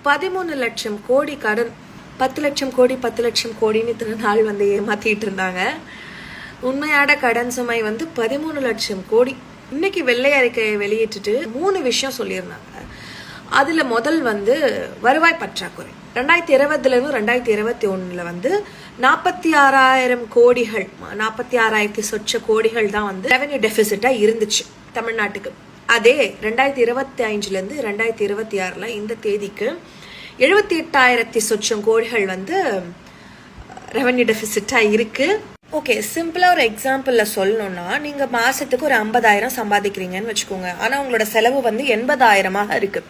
13 லட்சம் கோடி கடன். 10 லட்சம் கோடி 10 லட்சம் கோடின்னு இத்தனை நாள் வந்து ஏமாத்திட்டு இருந்தாங்க. உண்மையான கடன் சுமை வந்து 13 லட்சம் கோடி. இன்னைக்கு வெள்ளை அறிக்கையை வெளியிட்டுட்டு 3 விஷயம் சொல்லியிருந்தாங்க. அதுல முதல் வந்து வருவாய் பற்றாக்குறை. 2020 2021 வந்து 46,000 கோடிகள், 46,000 சொச்ச கோடிகள் தான் வந்து ரெவென்யூ டெபிசிட்டா இருந்துச்சு தமிழ்நாட்டுக்கு. அதே 2025 2026 இந்த தேதிக்கு 78,000 சொச்சம் கோடிகள் வந்து ரெவென்யூ டெபிசிட்டா இருக்கு. ஓகே, சிம்பிளா ஒரு எக்ஸாம்பிள்ல சொல்லணும்னா, நீங்க மாசத்துக்கு ஒரு 50,000 சம்பாதிக்கிறீங்கன்னு வச்சுக்கோங்க. ஆனா உங்களோட செலவு வந்து 80,000 இருக்கு.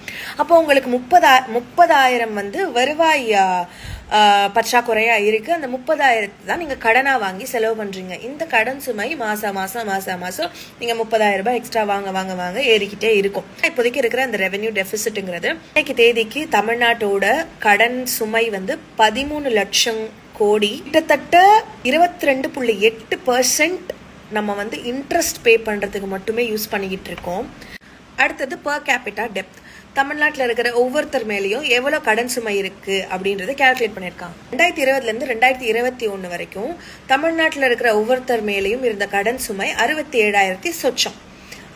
அப்போ உங்களுக்கு 30,000 வந்து வருவாய் பற்றாக்குறையா இருக்கு. அந்த 30,000 தான் நீங்க கடனா வாங்கி செலவு பண்றீங்க. இந்த கடன் சுமை மாசம் நீங்க 30,000 ரூபாய் எக்ஸ்ட்ரா வாங்க ஏறிக்கிட்டே இருக்கும். இப்போதைக்கு இருக்கிற அந்த ரெவென்யூ டெபிசிட்ங்கிறது இன்னைக்கு தேதிக்கு தமிழ்நாட்டோட கடன் சுமை வந்து 13 லட்சம் கோடி. கிட்டத்தட்ட 22.8% நம்ம வந்து இன்ட்ரெஸ்ட் பே பண்றதுக்கு மட்டுமே யூஸ் பண்ணிக்கிட்டு இருக்கோம். அடுத்தது பர் கேபிட்டா டெப்த். தமிழ்நாட்டில் இருக்கிற ஒவ்வொருத்தர் மேலேயும் எவ்வளவு கடன் சுமை இருக்கு அப்படின்றத கால்குலேட் பண்ணியிருக்காங்க. 2020 2021 வரைக்கும் தமிழ்நாட்டில் இருக்கிற ஒவ்வொருத்தர் மேலேயும் இருந்த கடன் சுமை 67,000 சொச்சம்.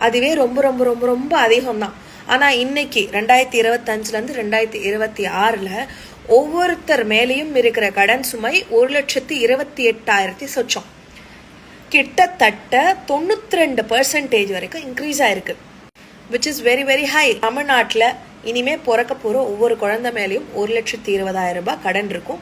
அதுவே ரொம்ப ரொம்ப ரொம்ப ரொம்ப அதிகம் தான். ஆனா இன்னைக்கு 2025 2026 ஒவ்வொருத்தர் மேலேயும் இருக்கிற கடன் சுமை 1,28,000 சொச்சம். கிட்டத்தட்ட 92% வரைக்கும் இன்க்ரீஸ் ஆயிருக்கு. which is very very high. தமிழ்நாட்டில் இனிமே பிறக்க போற ஒவ்வொரு குழந்தை மேலேயும் 1,20,000 ரூபாய் கடன் இருக்கும்.